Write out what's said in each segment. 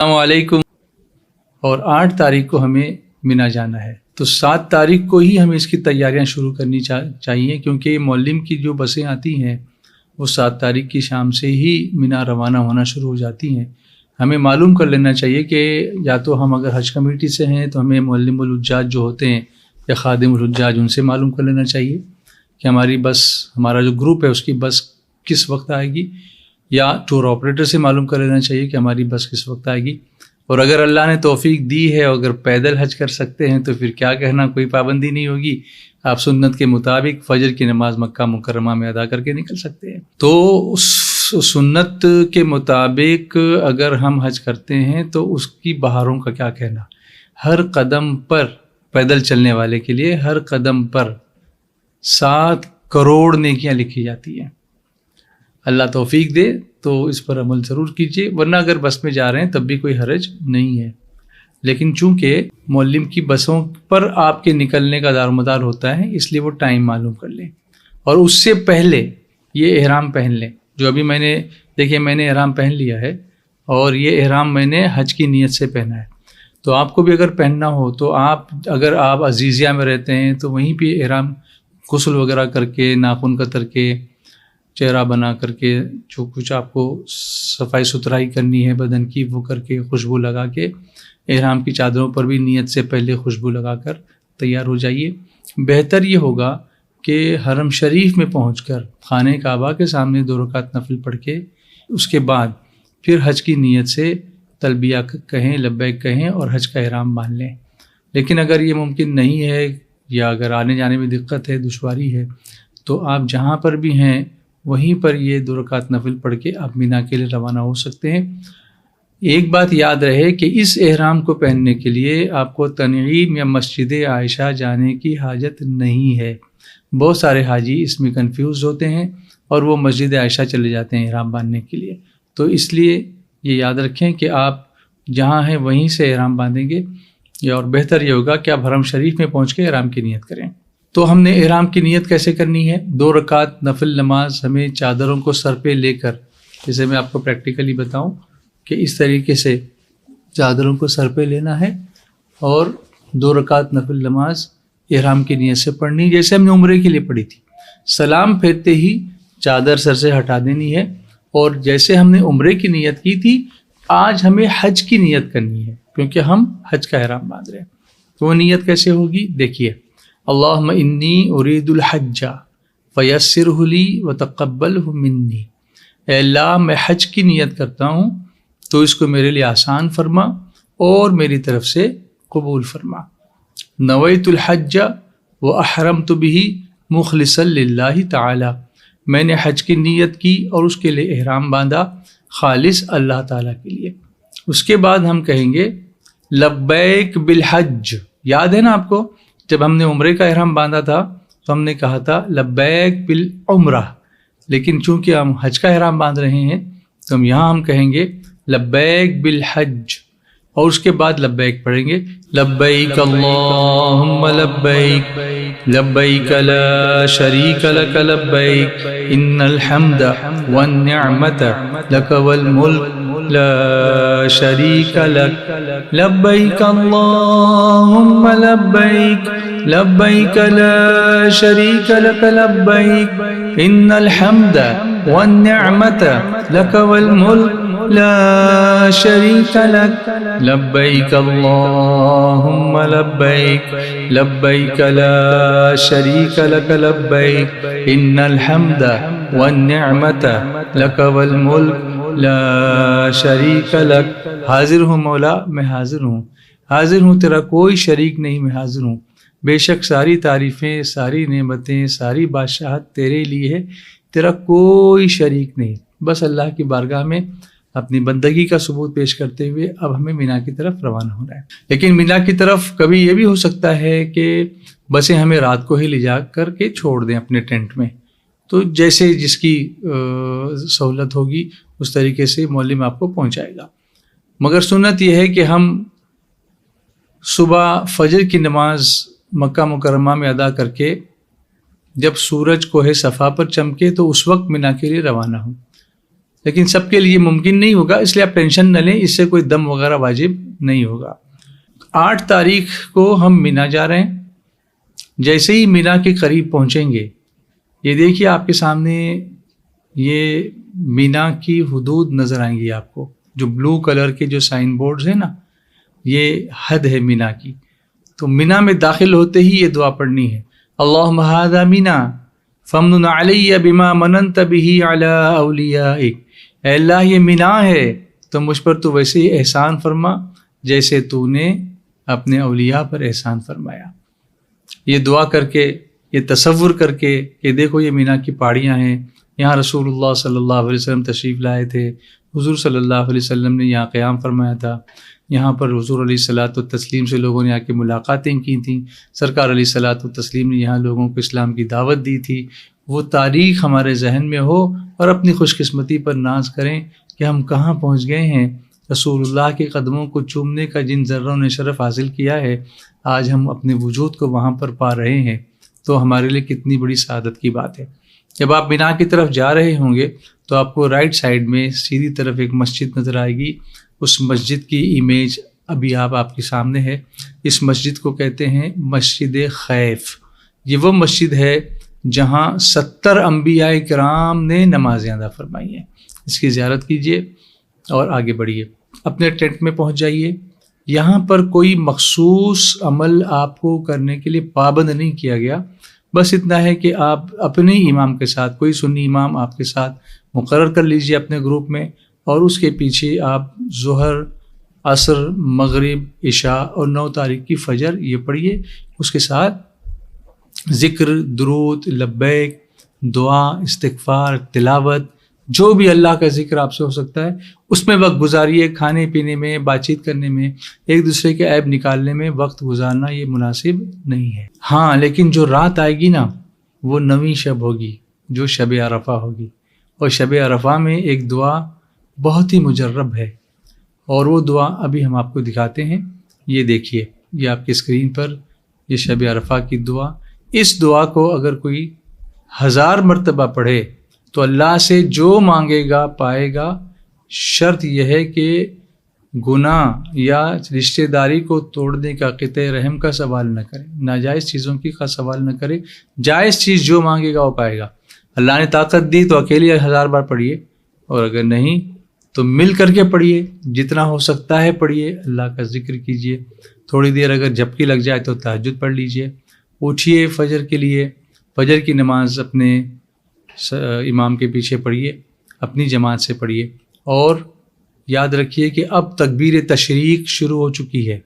السلام علیکم۔ اور 8 تاریخ کو ہمیں مینا جانا ہے، تو 7 تاریخ کو ہی ہمیں اس کی تیاریاں شروع کرنی چاہیے، کیونکہ معلم کی جو بسیں آتی ہیں وہ 7 تاریخ کی شام سے ہی مینا روانہ ہونا شروع ہو جاتی ہیں۔ ہمیں معلوم کر لینا چاہیے کہ یا تو ہم اگر حج کمیٹی سے ہیں تو ہمیں معلم الحجاج جو ہوتے ہیں یا خادم الحجاج ان سے معلوم کر لینا چاہیے کہ ہماری بس، ہمارا جو گروپ ہے اس کی بس کس وقت آئے گی، یا ٹور آپریٹر سے معلوم کر لینا چاہیے کہ ہماری بس کس وقت آئے گی۔ اور اگر اللہ نے توفیق دی ہے اور اگر پیدل حج کر سکتے ہیں تو پھر کیا کہنا، کوئی پابندی نہیں ہوگی، آپ سنت کے مطابق فجر کی نماز مکہ مکرمہ میں ادا کر کے نکل سکتے ہیں۔ تو اس سنت کے مطابق اگر ہم حج کرتے ہیں تو اس کی بہاروں کا کیا کہنا، ہر قدم پر پیدل چلنے والے کے لیے ہر قدم پر 7 کروڑ نیکیاں لکھی جاتی ہیں۔ اللہ توفیق دے تو اس پر عمل ضرور کیجیے، ورنہ اگر بس میں جا رہے ہیں تب بھی کوئی حرج نہیں ہے۔ لیکن چونکہ معلم کی بسوں پر آپ کے نکلنے کا دار و مدار ہوتا ہے، اس لیے وہ ٹائم معلوم کر لیں، اور اس سے پہلے یہ احرام پہن لیں۔ جو ابھی میں نے احرام پہن لیا ہے، اور یہ احرام میں نے حج کی نیت سے پہنا ہے، تو آپ کو بھی اگر پہننا ہو تو اگر آپ عزیزیہ میں رہتے ہیں تو وہیں پہ احرام غسل وغیرہ کر کے، ناخن کتر کے، چہرہ بنا کر کے، جو کچھ آپ کو صفائی ستھرائی کرنی ہے بدن کی وہ کر کے، خوشبو لگا کے، احرام کی چادروں پر بھی نیت سے پہلے خوشبو لگا کر تیار ہو جائیے۔ بہتر یہ ہوگا کہ حرم شریف میں پہنچ کر خانہ کعبہ کے سامنے 2 رکعت نفل پڑھ کے اس کے بعد پھر حج کی نیت سے تلبیہ کہیں، لبیک کہیں اور حج کا احرام باندھ لیں۔ لیکن اگر یہ ممکن نہیں ہے یا اگر آنے جانے میں دقت ہے، دشواری ہے، تو آپ جہاں پر بھی ہیں وہیں پر یہ 2 رکعت نفل پڑھ کے آپ مینا کے لیے روانہ ہو سکتے ہیں۔ ایک بات یاد رہے کہ اس احرام کو پہننے کے لیے آپ کو تنعیم یا مسجد عائشہ جانے کی حاجت نہیں ہے۔ بہت سارے حاجی اس میں کنفیوز ہوتے ہیں اور وہ مسجد عائشہ چلے جاتے ہیں احرام باندھنے کے لیے، تو اس لیے یہ یاد رکھیں کہ آپ جہاں ہیں وہیں سے احرام باندھیں گے، اور بہتر یہ ہوگا کہ آپ حرم شریف میں پہنچ کے احرام کی نیت کریں۔ تو ہم نے احرام کی نیت کیسے کرنی ہے؟ 2 رکعت نفل نماز ہمیں چادروں کو سر پہ لے کر، جسے میں آپ کو پریکٹیکلی بتاؤں کہ اس طریقے سے چادروں کو سر پہ لینا ہے اور 2 رکعت نفل نماز احرام کی نیت سے پڑھنی، جیسے ہم نے عمرے کے لیے پڑھی تھی۔ سلام پھیرتے ہی چادر سر سے ہٹا دینی ہے، اور جیسے ہم نے عمرے کی نیت کی تھی آج ہمیں حج کی نیت کرنی ہے، کیونکہ ہم حج کا احرام باندھ رہے ہیں۔ تو وہ نیت کیسے ہوگی؟ دیکھیے، اللہم انی ارید الحج فیسرہ لی وتقبلہ منی، اے اللہ میں حج کی نیت کرتا ہوں تو اس کو میرے لیے آسان فرما اور میری طرف سے قبول فرما۔ نویت الحج واحرمت بہ مخلصا للہ تعالی، میں نے حج کی نیت کی اور اس کے لیے احرام باندھا خالص اللہ تعالیٰ کے لیے۔ اس کے بعد ہم کہیں گے لبیک بالحج۔ یاد ہے نا آپ کو، جب ہم نے عمرے کا احرام باندھا تھا تو ہم نے کہا تھا لبیک بالعمرہ، لیکن چونکہ ہم حج کا احرام باندھ رہے ہیں تو یہاں ہم کہیں گے لبیک بالحج، اور اس کے بعد لبیک پڑھیں گے، لبیک اللہم لبیک لبیک لا شریک لک لبیک ان الحمد والنعمت لک والملک لا شریک لک لبیک اللہم لبیک لبیک لا شریک لک لبیک ان الحمد والنعمت لک والملک لا شریک لک لبیک اللہم لبیک لبیک لا شریک لک لبیک ان الحمد والنعمت لک والملک لا شریک لک۔ حاضر ہوں مولا، میں حاضر ہوں، حاضر ہوں، تیرا کوئی شریک نہیں، میں حاضر ہوں۔ بے شک ساری تعریفیں، ساری نعمتیں، ساری بادشاہت تیرے لیے ہے، تیرا کوئی شریک نہیں۔ بس اللہ کی بارگاہ میں اپنی بندگی کا ثبوت پیش کرتے ہوئے اب ہمیں مینا کی طرف روانہ ہونا ہے۔ لیکن مینا کی طرف کبھی یہ بھی ہو سکتا ہے کہ بسیں ہمیں رات کو ہی لے جا کر کے چھوڑ دیں اپنے ٹینٹ میں، تو جیسے جس کی سہولت ہوگی اس طریقے سے معلم آپ کو پہنچائے گا۔ مگر سنت یہ ہے کہ ہم صبح فجر کی نماز مکہ مکرمہ میں ادا کر کے جب سورج کوہ صفا پر چمکے تو اس وقت مینا کے لیے روانہ ہوں۔ لیکن سب کے لیے ممکن نہیں ہوگا، اس لیے آپ ٹینشن نہ لیں، اس سے کوئی دم وغیرہ واجب نہیں ہوگا۔ 8 تاریخ کو ہم مینا جا رہے ہیں۔ جیسے ہی مینا کے قریب پہنچیں گے، یہ دیکھیے آپ کے سامنے یہ مینا کی حدود نظر آئیں گی آپ کو، جو بلو کلر کے جو سائن بورڈز ہیں نا، یہ حد ہے مینا کی۔ تو مینا میں داخل ہوتے ہی یہ دعا پڑھنی ہے، اللہم ھذا مینا فمنن علی بما مننت به علی اولیائک، اے اللہ یہ مینا ہے تو مجھ پر تو ویسے ہی احسان فرما جیسے تو نے اپنے اولیاء پر احسان فرمایا۔ یہ دعا کر کے، یہ تصور کر کے کہ دیکھو یہ مینا کی پہاڑیاں ہیں، یہاں رسول اللہ صلی اللہ علیہ وسلم تشریف لائے تھے، حضور صلی اللہ علیہ وسلم نے یہاں قیام فرمایا تھا، یہاں پر حضور علیہ الصلاۃ والتسلیم سے لوگوں نے آ کے ملاقاتیں کی تھیں، سرکار علیہ الصلاۃ والتسلیم نے یہاں لوگوں کو اسلام کی دعوت دی تھی۔ وہ تاریخ ہمارے ذہن میں ہو اور اپنی خوش قسمتی پر ناز کریں کہ ہم کہاں پہنچ گئے ہیں۔ رسول اللہ کے قدموں کو چومنے کا جن ذروں نے شرف حاصل کیا ہے، آج ہم اپنے وجود کو وہاں پر پا رہے ہیں، تو ہمارے لیے کتنی بڑی سعادت کی بات ہے۔ جب آپ مینا کی طرف جا رہے ہوں گے تو آپ کو رائٹ سائڈ میں سیدھی طرف ایک مسجد نظر آئے گی، اس مسجد کی امیج ابھی آپ کے سامنے ہے۔ اس مسجد کو کہتے ہیں مسجد خیف۔ یہ وہ مسجد ہے جہاں 70 انبیاء کرام نے نمازیں ادا فرمائی ہیں۔ اس کی زیارت کیجیے اور آگے بڑھیے، اپنے ٹینٹ میں پہنچ جائیے۔ یہاں پر کوئی مخصوص عمل آپ کو کرنے کے لیے پابند نہیں کیا گیا، بس اتنا ہے کہ آپ اپنے امام کے ساتھ، کوئی سنی امام آپ کے ساتھ مقرر کر لیجیے اپنے گروپ میں، اور اس کے پیچھے آپ ظہر، عصر، مغرب، عشاء اور 9 تاریخ کی فجر یہ پڑھیے۔ اس کے ساتھ ذکر، درود، لبیک، دعا، استغفار، تلاوت، جو بھی اللہ کا ذکر آپ سے ہو سکتا ہے اس میں وقت گزاریے۔ کھانے پینے میں، بات چیت کرنے میں، ایک دوسرے کے عیب نکالنے میں وقت گزارنا یہ مناسب نہیں ہے۔ ہاں لیکن جو رات آئے گی نا، وہ 9ویں شب ہوگی، جو شب عرفہ ہوگی، اور شب عرفہ میں ایک دعا بہت ہی مجرب ہے، اور وہ دعا ابھی ہم آپ کو دکھاتے ہیں۔ یہ دیکھیے، یہ آپ کی اسکرین پر یہ شب عرفہ کی دعا۔ اس دعا کو اگر کوئی 1000 مرتبہ پڑھے تو اللہ سے جو مانگے گا پائے گا۔ شرط یہ ہے کہ گناہ یا رشتہ داری کو توڑنے کا، قطع رحم کا سوال نہ کرے، ناجائز چیزوں کی کا سوال نہ کرے، جائز چیز جو مانگے گا وہ پائے گا۔ اللہ نے طاقت دی تو اکیلے 1000 بار پڑھیے، اور اگر نہیں تو مل کر کے پڑھیے، جتنا ہو سکتا ہے پڑھیے، اللہ کا ذکر کیجیے۔ تھوڑی دیر اگر جھپکی لگ جائے تو تہجد پڑھ لیجیے، اٹھیے فجر کے لیے، فجر کی نماز اپنے امام کے پیچھے پڑھیے، اپنی جماعت سے پڑھیے، اور یاد رکھیے کہ اب تکبیر تشریق شروع ہو چکی ہے۔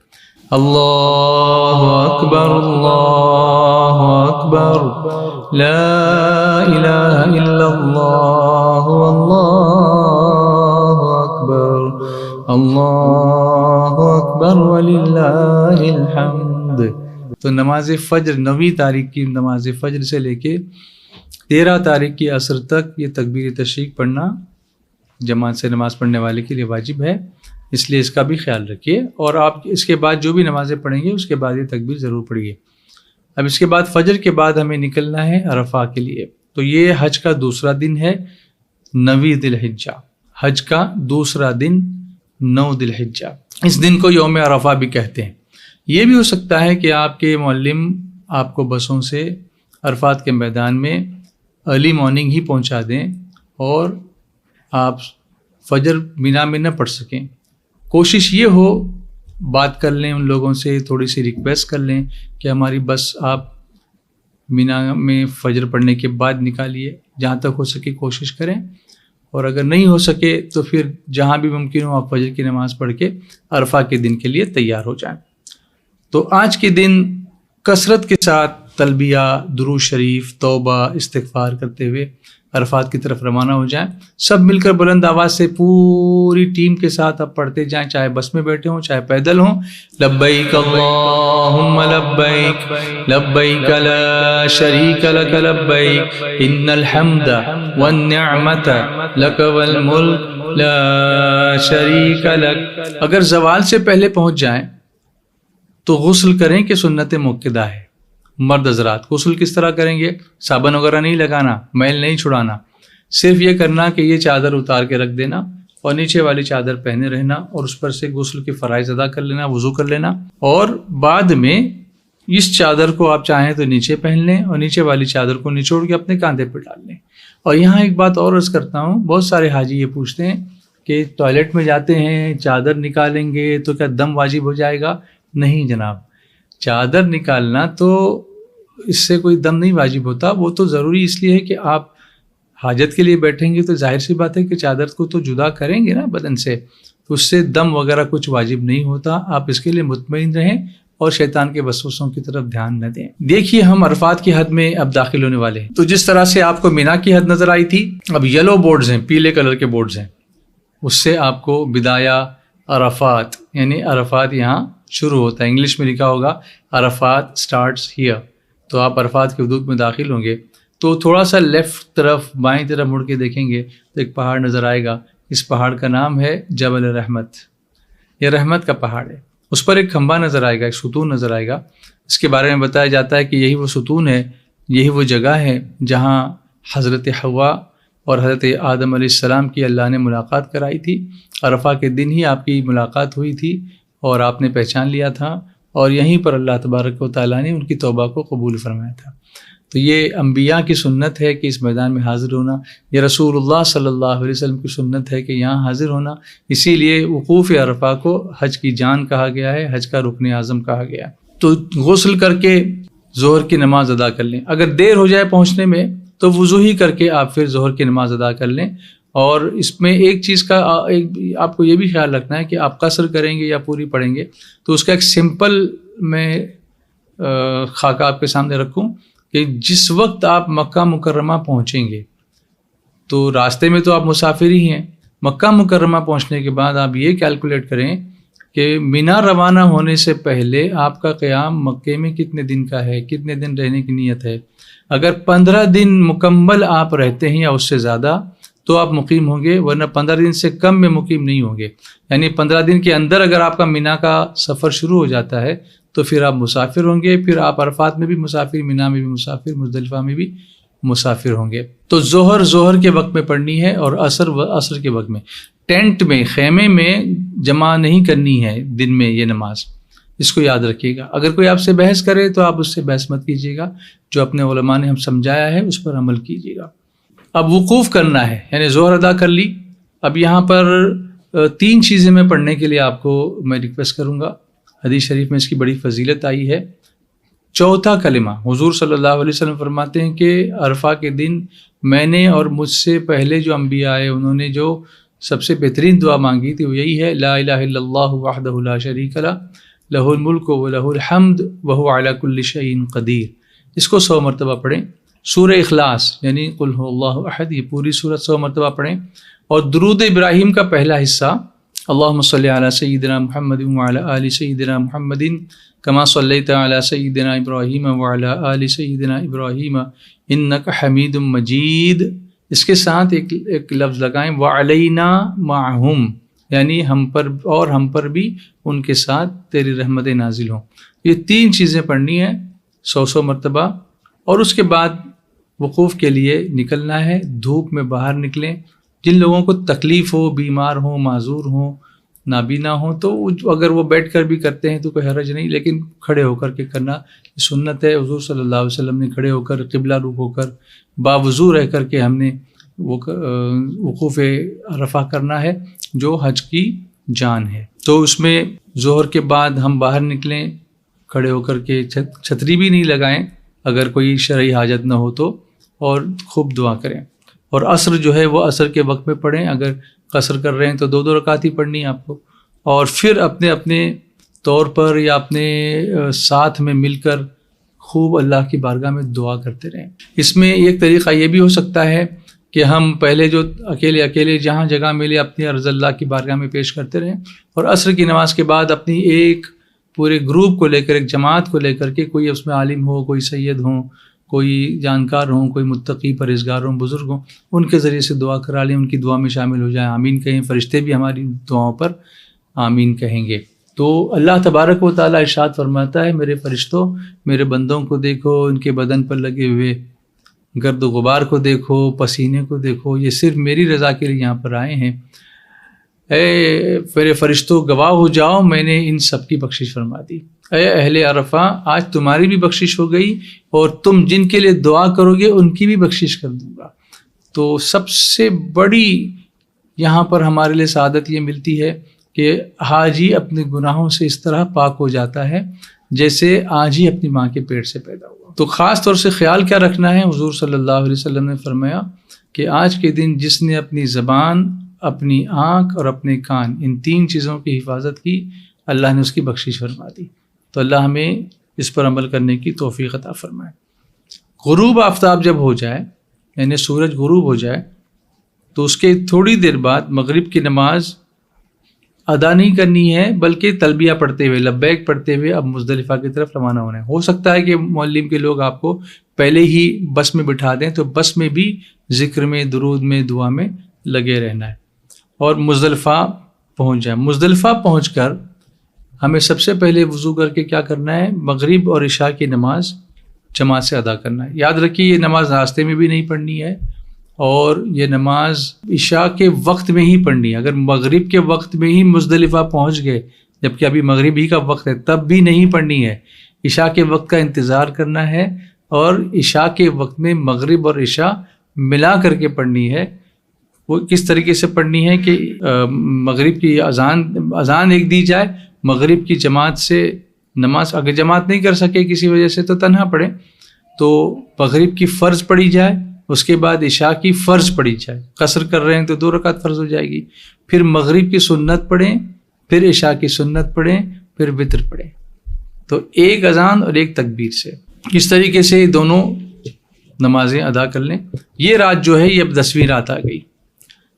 اللہ اکبر، اللہ اکبر، لا الہ الا اللہ، اللہ اکبر، اللہ اکبر وللہ الحمد۔ تو نماز فجر 9ویں تاریخ کی نماز فجر سے لے کے 13 تاریخ کی عصر تک یہ تکبیر تشریق پڑھنا جماعت سے نماز پڑھنے والے کے لیے واجب ہے، اس لیے اس کا بھی خیال رکھیے۔ اور آپ اس کے بعد جو بھی نمازیں پڑھیں گے اس کے بعد یہ تکبیر ضرور پڑھیے۔ اب اس کے بعد فجر کے بعد ہمیں نکلنا ہے عرفہ کے لیے۔ تو یہ حج کا دوسرا دن ہے، 9 ذی الحجہ۔ حج کا دوسرا دن 9 ذی الحجہ، اس دن کو یوم عرفہ بھی کہتے ہیں۔ یہ بھی ہو سکتا ہے کہ آپ کے معلم آپ کو بسوں سے عرفات کے میدان میں ارلی مارننگ ہی پہنچا دیں اور آپ فجر مینا میں نہ پڑھ سکیں۔ کوشش یہ ہو، بات کر لیں ان لوگوں سے، تھوڑی سی ریکویسٹ کر لیں کہ ہماری بس آپ مینا میں فجر پڑھنے کے بعد نکالیے، جہاں تک ہو سکے کوشش کریں، اور اگر نہیں ہو سکے تو پھر جہاں بھی ممکن ہو آپ فجر کی نماز پڑھ کے عرفہ کے دن کے لیے تیار ہو جائیں۔ تو آج کے دن کثرت کے ساتھ تلبیہ، درود شریف، توبہ، استغفار کرتے ہوئے عرفات کی طرف روانہ ہو جائیں۔ سب مل کر بلند آواز سے پوری ٹیم کے ساتھ اب پڑھتے جائیں، چاہے بس میں بیٹھے ہوں چاہے پیدل ہوں۔ لبیک اللہم لبیک، لبیک لا شریک لک لبیک، ان الحمد والنعمت لک والملک لا شریک لک۔ اگر زوال سے پہلے پہنچ جائیں تو غسل کریں کہ سنت مؤکدہ ہے۔ مرد حضرات غسل کس طرح کریں گے؟ صابن وغیرہ نہیں لگانا، میل نہیں چھڑانا، صرف یہ کرنا کہ یہ چادر اتار کے رکھ دینا اور نیچے والی چادر پہنے رہنا اور اس پر سے غسل کے فرائض ادا کر لینا، وضو کر لینا، اور بعد میں اس چادر کو آپ چاہیں تو نیچے پہن لیں اور نیچے والی چادر کو نچوڑ کے اپنے کاندھے پہ ڈال لیں۔ اور یہاں ایک بات اور عرض کرتا ہوں، بہت سارے حاجی یہ پوچھتے ہیں کہ ٹوائلٹ میں جاتے ہیں چادر نکالیں گے تو کیا دم واجب ہو جائے گا؟ نہیں جناب، چادر نکالنا تو اس سے کوئی دم نہیں واجب ہوتا، وہ تو ضروری اس لیے ہے کہ آپ حاجت کے لیے بیٹھیں گے تو ظاہر سی بات ہے کہ چادر کو تو جدا کریں گے نا بدن سے، تو اس سے دم وغیرہ کچھ واجب نہیں ہوتا۔ آپ اس کے لیے مطمئن رہیں اور شیطان کے وسوسوں کی طرف دھیان نہ دیں۔ دیکھیے ہم عرفات کی حد میں اب داخل ہونے والے ہیں، تو جس طرح سے آپ کو مینا کی حد نظر آئی تھی، اب یلو بورڈز ہیں، پیلے کلر کے بورڈز ہیں، اس سے آپ کو بدایہ عرفات، یعنی عرفات یہاں شروع ہوتا ہے، انگلش میں لکھا ہوگا عرفات سٹارٹس ہیئر، تو آپ عرفات کے حدود میں داخل ہوں گے تو تھوڑا سا لیفٹ طرف بائیں طرف مڑ کے دیکھیں گے تو ایک پہاڑ نظر آئے گا، اس پہاڑ کا نام ہے جبل رحمت، یہ رحمت کا پہاڑ ہے۔ اس پر ایک کھمبا نظر آئے گا، ایک ستون نظر آئے گا، اس کے بارے میں بتایا جاتا ہے کہ یہی وہ ستون ہے، یہی وہ جگہ ہے جہاں حضرت حوا اور حضرت آدم علیہ السلام کی اللہ نے ملاقات کرائی تھی۔ عرفہ کے دن ہی آپ کی ملاقات ہوئی تھی اور آپ نے پہچان لیا تھا، اور یہیں پر اللہ تبارک و تعالیٰ نے ان کی توبہ کو قبول فرمایا تھا۔ تو یہ انبیاء کی سنت ہے کہ اس میدان میں حاضر ہونا، یہ رسول اللہ صلی اللہ علیہ وسلم کی سنت ہے کہ یہاں حاضر ہونا، اسی لیے وقوف عرفہ کو حج کی جان کہا گیا ہے، حج کا رکن اعظم کہا گیا ہے۔ تو غسل کر کے ظہر کی نماز ادا کر لیں، اگر دیر ہو جائے پہنچنے میں تو وضو ہی کر کے آپ پھر ظہر کی نماز ادا کر لیں۔ اور اس میں ایک چیز کا آپ کو یہ بھی خیال رکھنا ہے کہ آپ قصر کریں گے یا پوری پڑھیں گے، تو اس کا ایک سمپل میں خاکہ آپ کے سامنے رکھوں کہ جس وقت آپ مکہ مکرمہ پہنچیں گے تو راستے میں تو آپ مسافر ہی ہیں، مکہ مکرمہ پہنچنے کے بعد آپ یہ کیلکولیٹ کریں کہ مینا روانہ ہونے سے پہلے آپ کا قیام مکے میں کتنے دن کا ہے، کتنے دن رہنے کی نیت ہے۔ اگر 15 دن مکمل آپ رہتے ہیں یا اس سے زیادہ تو آپ مقیم ہوں گے، ورنہ 15 دن سے کم میں مقیم نہیں ہوں گے۔ یعنی 15 دن کے اندر اگر آپ کا مینا کا سفر شروع ہو جاتا ہے تو پھر آپ مسافر ہوں گے، پھر آپ عرفات میں بھی مسافر، مینا میں بھی مسافر، مزدلفہ میں بھی مسافر ہوں گے۔ تو ظہر کے وقت میں پڑھنی ہے اور عصر کے وقت میں۔ ٹینٹ میں، خیمے میں جمع نہیں کرنی ہے دن میں یہ نماز، اس کو یاد رکھیے گا۔ اگر کوئی آپ سے بحث کرے تو آپ اس سے بحث مت کیجیے گا، جو اپنے علماء نے ہم سمجھایا ہے اس پر عمل کیجیے گا۔ اب وقوف کرنا ہے، یعنی ظہر ادا کر لی۔ اب یہاں پر 3 چیزیں میں پڑھنے کے لیے آپ کو میں ریکویسٹ کروں گا، حدیث شریف میں اس کی بڑی فضیلت آئی ہے۔ چوتھا کلمہ، حضور صلی اللہ علیہ وسلم فرماتے ہیں کہ عرفہ کے دن میں نے اور مجھ سے پہلے جو انبیاء آئے انہوں نے جو سب سے بہترین دعا مانگی تھی وہ یہی ہے، لا الہ الا اللہ وحدہ لا شریک لہ، لہ الملک ولہ الحمد وہو علی کل شیء قدیر۔ اس کو 100 مرتبہ پڑھیں۔ سورہ اخلاص یعنی قل هو اللہ احد، یہ پوری سورت 100 مرتبہ پڑھیں۔ اور درود ابراہیم کا پہلا حصہ، اللہم صلی علی سیدنا محمد وعلی آل سیدنا محمد کما صلیت علی سیدنا ابراہیم وعلی آل سیدنا ابراہیم انک حمید مجید، اس کے ساتھ ایک لفظ لگائیں، وعلینا معہم، یعنی ہم پر بھی ان کے ساتھ تیری رحمت نازل ہوں۔ یہ 3 چیزیں پڑھنی ہیں 100 مرتبہ، اور اس کے بعد وقوف کے لیے نکلنا ہے۔ دھوپ میں باہر نکلیں۔ جن لوگوں کو تکلیف ہو، بیمار ہوں، معذور ہوں، نابینا ہوں، تو اگر وہ بیٹھ کر بھی کرتے ہیں تو کوئی حرج نہیں، لیکن کھڑے ہو کر کے کرنا سنت ہے۔ حضور صلی اللہ علیہ وسلم نے کھڑے ہو کر، قبلہ رخ ہو کر، باوضو رہ کر کے ہم نے وقوف عرفہ کرنا ہے، جو حج کی جان ہے۔ تو اس میں ظہر کے بعد ہم باہر نکلیں کھڑے ہو کر کے، چھتری بھی نہیں لگائیں اگر کوئی شرعی حاجت نہ ہو تو، اور خوب دعا کریں۔ اور عصر جو ہے وہ عصر کے وقت میں پڑھیں، اگر قصر کر رہے ہیں تو 2 رکعت ہی پڑھنی ہے آپ کو، اور پھر اپنے طور پر یا اپنے ساتھ میں مل کر خوب اللہ کی بارگاہ میں دعا کرتے رہیں۔ اس میں ایک طریقہ یہ بھی ہو سکتا ہے کہ ہم پہلے جو اکیلے جہاں جگہ ملے اپنی عرض اللہ کی بارگاہ میں پیش کرتے رہیں، اور عصر کی نماز کے بعد اپنی ایک پورے گروپ کو لے کر، ایک جماعت کو لے کر کے، کوئی اس میں عالم ہو، کوئی سید ہوں، کوئی جانکار ہوں، کوئی متقی پرہیزگار ہوں، بزرگ ہوں، ان کے ذریعے سے دعا کرا لیں، ان کی دعا میں شامل ہو جائیں، آمین کہیں، فرشتے بھی ہماری دعاؤں پر آمین کہیں گے۔ تو اللہ تبارک و تعالیٰ ارشاد فرماتا ہے، میرے فرشتوں، میرے بندوں کو دیکھو، ان کے بدن پر لگے ہوئے گرد و غبار کو دیکھو، پسینے کو دیکھو، یہ صرف میری رضا کے لیے یہاں پر آئے ہیں۔ اے میرے فرشتوں گواہ ہو جاؤ، میں نے ان سب کی بخشش فرما دی۔ اے اہل عرفہ، آج تمہاری بھی بخشش ہو گئی، اور تم جن کے لیے دعا کرو گے ان کی بھی بخشش کر دوں گا۔ تو سب سے بڑی یہاں پر ہمارے لیے سعادت یہ ملتی ہے کہ حاجی اپنے گناہوں سے اس طرح پاک ہو جاتا ہے جیسے آج ہی اپنی ماں کے پیٹ سے پیدا ہوا۔ تو خاص طور سے خیال کیا رکھنا ہے، حضور صلی اللہ علیہ وسلم نے فرمایا کہ آج کے دن جس نے اپنی زبان، اپنی آنکھ اور اپنے کان، ان 3 چیزوں کی حفاظت کی، اللہ نے اس کی بخشش فرما دی۔ تو اللہ ہمیں اس پر عمل کرنے کی توفیق عطا فرمائے۔ غروب آفتاب جب ہو جائے، یعنی سورج غروب ہو جائے، تو اس کے تھوڑی دیر بعد مغرب کی نماز ادا نہیں کرنی ہے، بلکہ تلبیہ پڑھتے ہوئے، لبیک پڑھتے ہوئے اب مزدلفہ کی طرف روانہ ہونا ہے۔ ہو سکتا ہے کہ معلم کے لوگ آپ کو پہلے ہی بس میں بٹھا دیں، تو بس میں بھی ذکر میں، درود میں، دعا میں لگے رہنا ہے اور مزدلفہ پہنچ جائیں۔ مزدلفہ پہنچ کر ہمیں سب سے پہلے وضو کر کے کیا کرنا ہے، مغرب اور عشاء کی نماز جماعت سے ادا کرنا ہے۔ یاد رکھیے یہ نماز راستے میں بھی نہیں پڑھنی ہے، اور یہ نماز عشاء کے وقت میں ہی پڑھنی ہے۔ اگر مغرب کے وقت میں ہی مزدلفہ پہنچ گئے، جبکہ ابھی مغرب ہی کا وقت ہے، تب بھی نہیں پڑھنی ہے۔ عشاء کے وقت کا انتظار کرنا ہے، اور عشاء کے وقت میں مغرب اور عشاء ملا کر کے پڑھنی ہے۔ وہ کس طریقے سے پڑھنی ہے کہ مغرب کی اذان ایک دی جائے، مغرب کی جماعت سے نماز، اگر جماعت نہیں کر سکے کسی وجہ سے تو تنہا پڑھیں، تو مغرب کی فرض پڑھی جائے، اس کے بعد عشاء کی فرض پڑھی جائے۔ قصر کر رہے ہیں تو 2 رکعت فرض ہو جائے گی، پھر مغرب کی سنت پڑھیں، پھر عشاء کی سنت پڑھیں، پھر وتر پڑھیں۔ تو ایک اذان اور ایک تکبیر سے اس طریقے سے دونوں نمازیں ادا کر لیں۔ یہ رات جو ہے یہ اب 10ویں رات آ گئی۔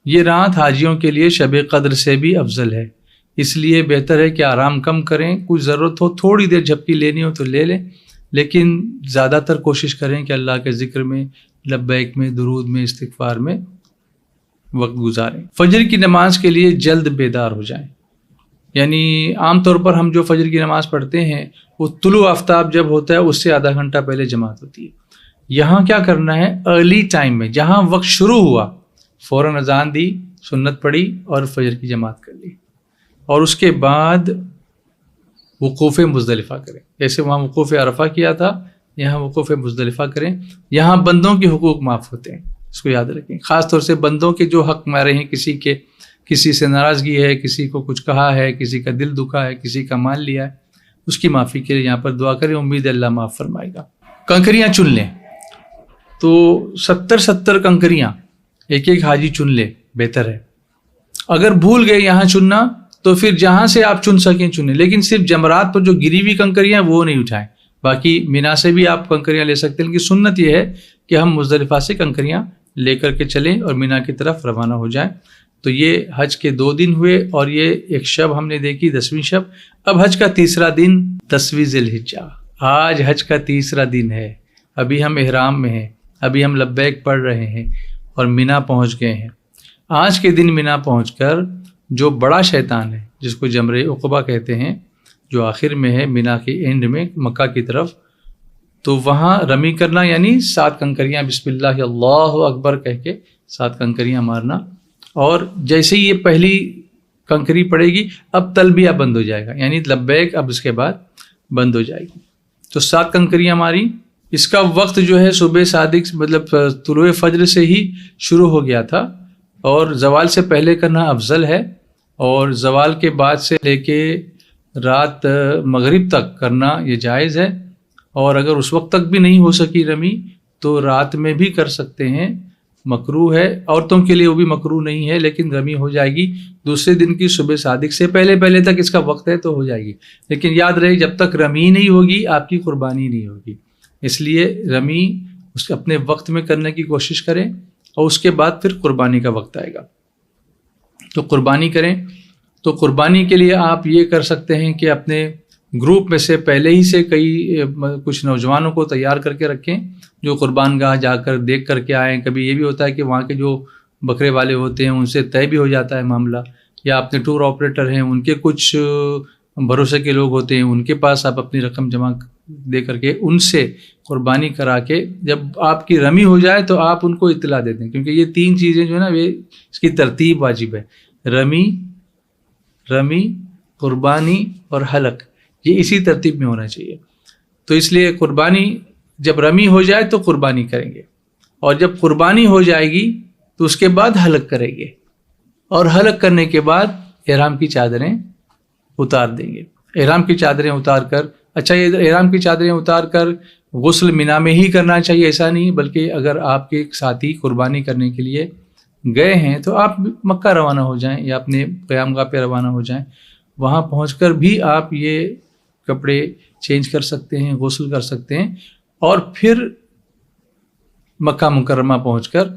یہ رات حاجیوں کے لیے شب قدر سے بھی افضل ہے، اس لیے بہتر ہے کہ آرام کم کریں۔ کوئی ضرورت ہو تھوڑی دیر جھپکی لینی ہو تو لے لیں، لیکن زیادہ تر کوشش کریں کہ اللہ کے ذکر میں، لبیک میں، درود میں، استغفار میں وقت گزاریں۔ فجر کی نماز کے لیے جلد بیدار ہو جائیں۔ یعنی عام طور پر ہم جو فجر کی نماز پڑھتے ہیں وہ طلوع آفتاب جب ہوتا ہے اس سے آدھا گھنٹہ پہلے جماعت ہوتی ہے۔ یہاں کیا کرنا ہے، ارلی ٹائم میں جہاں وقت شروع ہوا فوراً اذان دی، سنت پڑھی اور فجر کی جماعت کر لی، اور اس کے بعد وقوف مزدلفہ کریں۔ جیسے وہاں وقوف عرفہ کیا تھا، یہاں وقوف مزدلفہ کریں۔ یہاں بندوں کے حقوق معاف ہوتے ہیں، اس کو یاد رکھیں۔ خاص طور سے بندوں کے جو حق مارے ہیں، کسی سے ناراضگی ہے، کسی کو کچھ کہا ہے، کسی کا دل دکھا ہے، کسی کا مال لیا ہے، اس کی معافی کے لیے یہاں پر دعا کریں، امید اللہ معاف فرمائے گا۔ کنکریاں چن لیں، تو 70 کنکریاں ایک حاجی چن لے، بہتر ہے۔ اگر بھول گئے یہاں چننا تو پھر جہاں سے آپ چن سکیں چنیں، لیکن صرف جمرات پر جو گری ہوئی کنکریاں وہ نہیں اٹھائیں۔ باقی مینا سے بھی آپ کنکریاں لے سکتے ہیں، لیکن سنت یہ ہے کہ ہم مزدلفہ سے کنکریاں لے کر کے چلیں اور مینا کی طرف روانہ ہو جائیں۔ تو یہ حج کے 2 دن ہوئے، اور یہ ایک شب ہم نے دیکھی 10ویں شب۔ اب حج کا تیسرا دن 10ویں ذی الحجہ، آج حج کا تیسرا دن ہے۔ ابھی ہم احرام میں ہیں، ابھی ہم لبیک پڑھ رہے ہیں اور مینا پہنچ گئے ہیں۔ آج کے دن مینا پہنچ کر جو بڑا شیطان ہے، جس کو جمرہ عقبہ کہتے ہیں، جو آخر میں ہے مینا کے اینڈ میں مکہ کی طرف، تو وہاں رمی کرنا، یعنی 7 کنکریاں بسم اللہ اللہ اکبر کہہ کے 7 کنکریاں مارنا۔ اور جیسے ہی یہ پہلی کنکری پڑے گی اب تلبیہ بند ہو جائے گا، یعنی لبیک اب اس کے بعد بند ہو جائے گی۔ تو 7 کنکریاں ماری۔ اس کا وقت جو ہے صبح صادق، مطلب طلوع فجر سے ہی شروع ہو گیا تھا، اور زوال سے پہلے کرنا افضل ہے، اور زوال کے بعد سے لے کے رات مغرب تک کرنا یہ جائز ہے۔ اور اگر اس وقت تک بھی نہیں ہو سکی رمی تو رات میں بھی کر سکتے ہیں، مکروہ ہے۔ عورتوں کے لیے وہ بھی مکروہ نہیں ہے، لیکن رمی ہو جائے گی دوسرے دن کی صبح صادق سے پہلے تک اس کا وقت ہے تو ہو جائے گی۔ لیکن یاد رہے جب تک رمی نہیں ہوگی آپ کی قربانی نہیں ہوگی، اس لیے رمی اس اپنے وقت میں کرنے کی کوشش کریں، اور اس کے بعد پھر قربانی کا وقت آئے گا تو قربانی کریں۔ تو قربانی کے لیے آپ یہ کر سکتے ہیں کہ اپنے گروپ میں سے پہلے ہی سے کچھ نوجوانوں کو تیار کر کے رکھیں جو قربان گاہ جا کر دیکھ کر کے آئیں۔ کبھی یہ بھی ہوتا ہے کہ وہاں کے جو بکرے والے ہوتے ہیں ان سے طے بھی ہو جاتا ہے معاملہ، یا اپنے ٹور آپریٹر ہیں ان کے کچھ بھروسے کے لوگ ہوتے ہیں، ان کے پاس آپ اپنی رقم جمع دے کر کے ان سے قربانی کرا کے جب آپ کی رمی ہو جائے تو آپ ان کو اطلاع دے دیں، کیونکہ یہ 3 چیزیں جو ہے نا یہ اس کی ترتیب واجب ہے، رمی قربانی اور حلق، یہ اسی ترتیب میں ہونا چاہیے۔ تو اس لیے قربانی جب رمی ہو جائے تو قربانی کریں گے، اور جب قربانی ہو جائے گی تو اس کے بعد حلق کریں گے، اور حلق کرنے کے بعد احرام کی چادریں اتار دیں گے۔ احرام کی چادریں اتار کر، اچھا یہ احرام کی چادریں اتار کر غسل مینا میں ہی کرنا چاہیے ایسا نہیں، بلکہ اگر آپ کے ساتھی قربانی کرنے کے لیے گئے ہیں تو آپ مکہ روانہ ہو جائیں یا اپنے قیام گاہ پہ روانہ ہو جائیں، وہاں پہنچ کر بھی آپ یہ کپڑے چینج کر سکتے ہیں، غسل کر سکتے ہیں، اور پھر مکہ مکرمہ پہنچ کر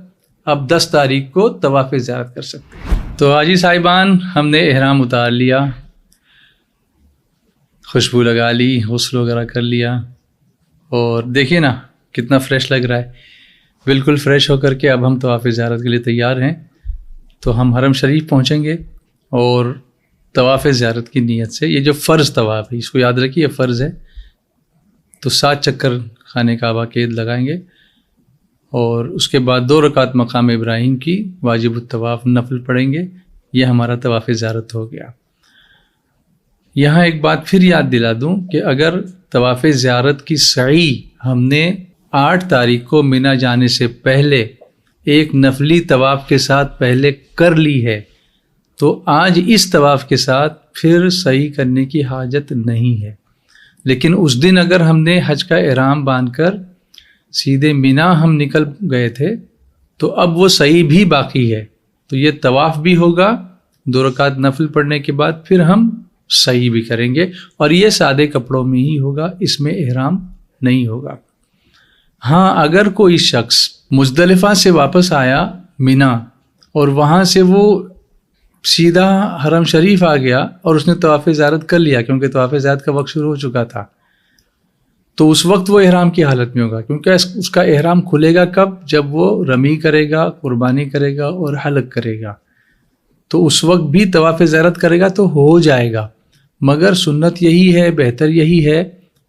اب 10 تاریخ کو طواف زیارت کر سکتے ہیں۔ تو حاجی صاحبان، ہم نے احرام اتار لیا، خوشبو لگا لی، غسل وغیرہ کر لیا، اور دیکھیے نا کتنا فریش لگ رہا ہے، بالکل فریش ہو کر کے اب ہم طواف زیارت کے لیے تیار ہیں۔ تو ہم حرم شریف پہنچیں گے اور طواف زیارت کی نیت سے، یہ جو فرض طواف ہے اس کو یاد رکھیے، یہ فرض ہے، تو 7 چکر خانہ کعبہ کے لگائیں گے، اور اس کے بعد 2 رکعت مقام ابراہیم کی واجب الطواف نفل پڑھیں گے۔ یہ ہمارا طواف زیارت ہو گیا۔ یہاں ایک بات پھر یاد دلا دوں کہ اگر طواف زیارت کی سعی ہم نے 8 تاریخ کو مینا جانے سے پہلے ایک نفلی طواف کے ساتھ پہلے کر لی ہے تو آج اس طواف کے ساتھ پھر صحیح کرنے کی حاجت نہیں ہے۔ لیکن اس دن اگر ہم نے حج کا احرام باندھ کر سیدھے مینا ہم نکل گئے تھے تو اب وہ صحیح بھی باقی ہے، تو یہ طواف بھی ہوگا 2 رکعت نفل پڑھنے کے بعد، پھر ہم صحیح بھی کریں گے، اور یہ سادے کپڑوں میں ہی ہوگا، اس میں احرام نہیں ہوگا۔ ہاں اگر کوئی شخص مزدلفہ سے واپس آیا مینا اور وہاں سے وہ سیدھا حرم شریف آ گیا اور اس نے طواف زیارت کر لیا، کیونکہ طواف زیارت کا وقت شروع ہو چکا تھا، تو اس وقت وہ احرام کی حالت میں ہوگا، کیونکہ اس کا احرام کھلے گا کب؟ جب وہ رمی کرے گا، قربانی کرے گا اور حلق کرے گا، تو اس وقت بھی طواف زیارت کرے گا تو ہو جائے گا، مگر سنت یہی ہے، بہتر یہی ہے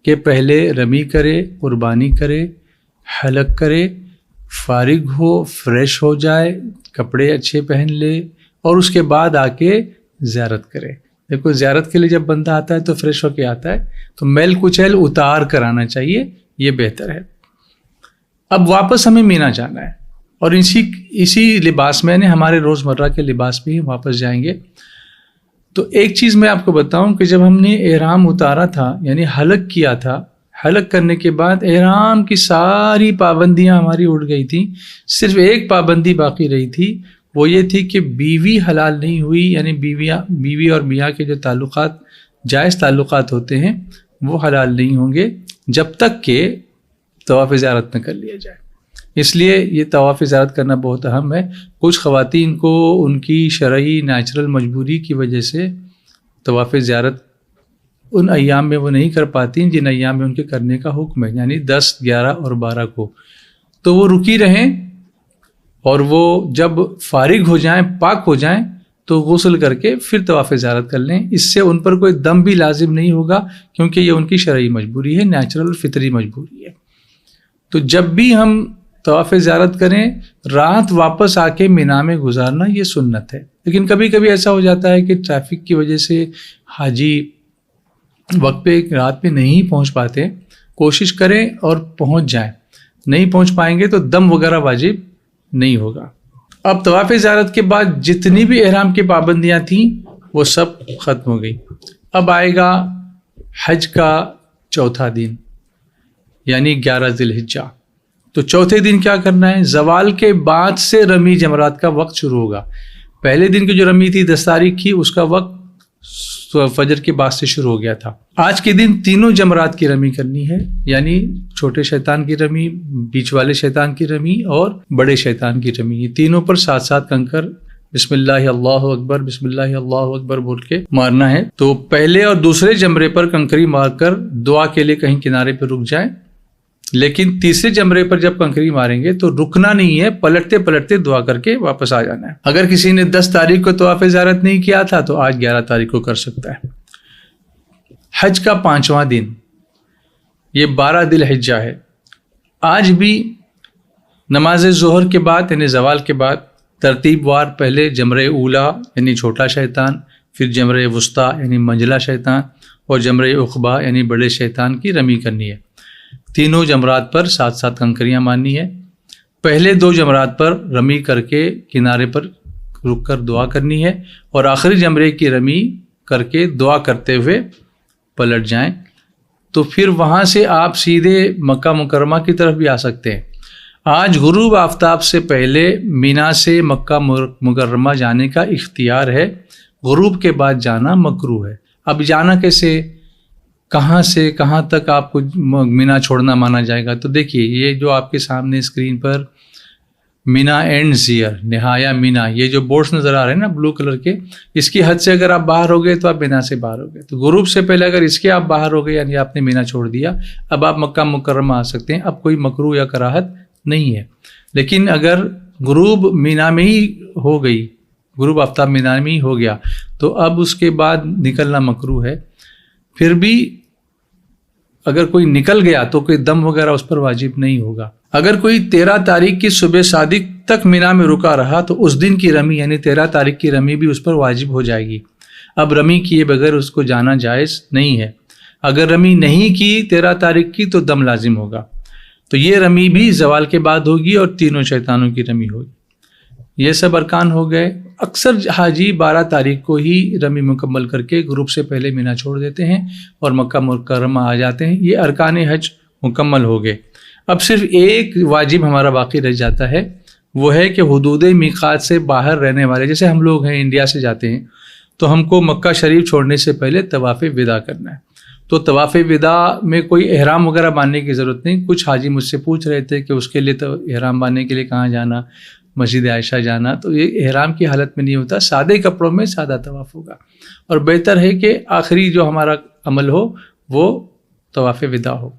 کہ پہلے رمی کرے، قربانی کرے، حلق کرے، فارغ ہو، فریش ہو جائے، کپڑے اچھے پہن لے، اور اس کے بعد آ کے زیارت کرے۔ دیکھو زیارت کے لیے جب بندہ آتا ہے تو فریش ہو کے آتا ہے، تو میل کچیل اتار کر آنا چاہیے، یہ بہتر ہے۔ اب واپس ہمیں مینا جانا ہے، اور اسی لباس میں ہمارے روزمرہ کے لباس میں ہی واپس جائیں گے۔ تو ایک چیز میں آپ کو بتاؤں کہ جب ہم نے احرام اتارا تھا، یعنی حلق کیا تھا، حلق کرنے کے بعد احرام کی ساری پابندیاں ہماری اٹھ گئی تھیں، صرف ایک پابندی باقی رہی تھی، وہ یہ تھی کہ بیوی حلال نہیں ہوئی، یعنی بیوی اور میاں کے جو تعلقات جائز تعلقات ہوتے ہیں وہ حلال نہیں ہوں گے جب تک کہ طواف زیارت نہ کر لیا جائے۔ اس لیے یہ طواف زیارت کرنا بہت اہم ہے۔ کچھ خواتین کو ان کی شرعی نیچرل مجبوری کی وجہ سے طواف زیارت ان ایام میں وہ نہیں کر پاتی جن ایام میں ان کے کرنے کا حکم ہے، یعنی 10، 11 اور 12 کو، تو وہ رکی رہیں، اور وہ جب فارغ ہو جائیں، پاک ہو جائیں، تو غسل کر کے پھر طواف زیارت کر لیں۔ اس سے ان پر کوئی دم بھی لازم نہیں ہوگا، کیونکہ یہ ان کی شرعی مجبوری ہے، نیچرل اور فطری مجبوری ہے۔ تو جب بھی ہم طواف زیارت کریں، رات واپس آ کے مینا میں گزارنا یہ سنت ہے۔ لیکن کبھی کبھی ایسا ہو جاتا ہے کہ ٹریفک کی وجہ سے حاجی وقت پہ رات میں نہیں پہنچ پاتے، کوشش کریں اور پہنچ جائیں۔ نہیں پہنچ پائیں گے تو دم وغیرہ واجب نہیں ہوگا۔ اب طواف زیارت کے بعد جتنی بھی احرام کی پابندیاں تھیں وہ سب ختم ہو گئی۔ اب آئے گا حج کا چوتھا دن، یعنی 11 ذی الحجہ۔ تو چوتھے دن کیا کرنا ہے؟ زوال کے بعد سے رمی جمرات کا وقت شروع ہوگا۔ پہلے دن کی جو رمی تھی 10 تاریخ کی، اس کا وقت فجر کے بعد سے شروع ہو گیا تھا۔ آج کے دن تینوں جمرات کی رمی کرنی ہے، یعنی چھوٹے شیطان کی رمی، بیچ والے شیطان کی رمی اور بڑے شیطان کی رمی، یہ تینوں پر 7 کنکر بسم اللہ اللہ اکبر بسم اللہ اللہ اکبر بول کے مارنا ہے۔ تو پہلے اور دوسرے جمرے پر کنکری مار کر دعا کے لیے کہیں کنارے پہ رک جائیں، لیکن تیسرے جمرے پر جب کنکری ماریں گے تو رکنا نہیں ہے، پلٹتے پلٹتے دعا کر کے واپس آ جانا ہے۔ اگر کسی نے 10 تاریخ کو طواف زیارت نہیں کیا تھا تو آج 11 تاریخ کو کر سکتا ہے۔ حج کا 5واں دن، یہ 12 ذی الحجہ ہے. آج بھی نماز ظہر کے بعد یعنی زوال کے بعد ترتیب وار پہلے جمرہ اولا یعنی چھوٹا شیطان، پھر جمرہ وسطیٰ یعنی منجلا شیطان، اور جمرہ عقبہ یعنی بڑے شیطان کی رمی کرنی ہے. تینوں جمرات پر 7 کنکریاں مارنی ہے. پہلے 2 جمرات پر رمی کر کے کنارے پر رک کر دعا کرنی ہے، اور آخری جمرے کی رمی کر کے دعا کرتے ہوئے پلٹ جائیں. تو پھر وہاں سے آپ سیدھے مکہ مکرمہ کی طرف بھی آ سکتے ہیں. آج غروب آفتاب سے پہلے مینا سے مکہ مکرمہ جانے کا اختیار ہے، غروب کے بعد جانا مکروہ ہے. اب جانا کیسے، کہاں سے کہاں تک آپ کو مینا چھوڑنا مانا جائے گا؟ تو دیکھیے یہ جو آپ کے سامنے اسکرین پر مینا اینڈز ہیئر، نہایا مینا، یہ جو بورڈز نظر آ رہے ہیں نا بلو کلر کے، اس کی حد سے اگر آپ باہر ہو گئے تو آپ مینا سے باہر ہو گئے. تو غروب سے پہلے اگر اس کے آپ باہر ہو گئے یعنی آپ نے مینا چھوڑ دیا، اب آپ مکہ مکرمہ آ سکتے ہیں. اب کوئی مکروہ یا کراہت نہیں ہے. لیکن اگر غروب مینا میں ہی ہو گئی، غروب آفتاب مینا میں ہی ہو گیا، تو اب اس کے بعد نکلنا مکروہ ہے. پھر بھی اگر کوئی نکل گیا تو کوئی دم وغیرہ اس پر واجب نہیں ہوگا. اگر کوئی 13 تاریخ کی صبح صادق تک مینا میں رکا رہا تو اس دن کی رمی یعنی 13 تاریخ کی رمی بھی اس پر واجب ہو جائے گی. اب رمی کیے بغیر اس کو جانا جائز نہیں ہے. اگر رمی نہیں کی 13 تاریخ کی تو دم لازم ہوگا. تو یہ رمی بھی زوال کے بعد ہوگی اور تینوں شیطانوں کی رمی ہوگی. یہ سب ارکان ہو گئے. اکثر حاجی 12 تاریخ کو ہی رمی مکمل کر کے غروب سے پہلے مینا چھوڑ دیتے ہیں اور مکہ مکرمہ آ جاتے ہیں. یہ ارکان حج مکمل ہو گئے. اب صرف ایک واجب ہمارا باقی رہ جاتا ہے، وہ ہے کہ حدود میقات سے باہر رہنے والے، جیسے ہم لوگ ہیں انڈیا سے جاتے ہیں تو ہم کو مکہ شریف چھوڑنے سے پہلے طواف وداع کرنا ہے. تو طواف وداع میں کوئی احرام وغیرہ باندھنے کی ضرورت نہیں. کچھ حاجی مجھ سے پوچھ رہے تھے کہ اس کے لیے تو احرام باندھنے کے لیے کہاں جانا، مسجد عائشہ جانا. تو یہ احرام کی حالت میں نہیں ہوتا، سادے کپڑوں میں سادہ طواف ہوگا. اور بہتر ہے کہ آخری جو ہمارا عمل ہو وہ طواف وداع ہو.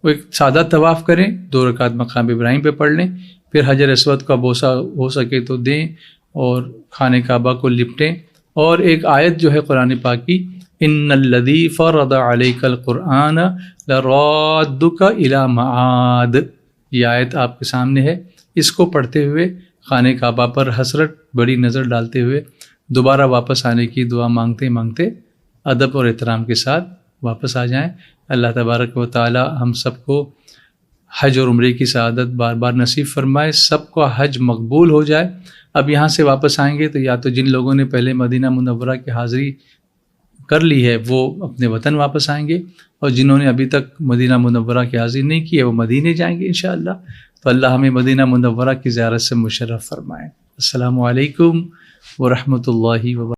وہ ایک سادہ طواف کریں، 2 رکعت مقام ابراہیم پہ پڑھ لیں، پھر حجر اسود کا بوسہ ہو سکے تو دیں اور خانہ کعبہ کو لپٹیں. اور ایک آیت جو ہے قرآن پاک کی، ان الذی فرض علیک القرآن لرادک الی معاد، یہ آیت آپ کے سامنے ہے. اس کو پڑھتے ہوئے خانہ کعبہ پر حسرت بڑی نظر ڈالتے ہوئے دوبارہ واپس آنے کی دعا مانگتے مانگتے ادب اور احترام کے ساتھ واپس آ جائیں. اللہ تبارک و تعالی ہم سب کو حج اور عمرے کی سعادت بار بار نصیب فرمائے، سب کو حج مقبول ہو جائے. اب یہاں سے واپس آئیں گے تو یا تو جن لوگوں نے پہلے مدینہ منورہ کی حاضری کر لی ہے وہ اپنے وطن واپس آئیں گے، اور جنہوں نے ابھی تک مدینہ منورہ کی حاضری نہیں کی ہے وہ مدینے جائیں گے انشاءاللہ. تو اللہ ہمیں مدینہ منورہ کی زیارت سے مشرف فرمائے. السلام علیکم ورحمۃ اللہ وبرکاتہ.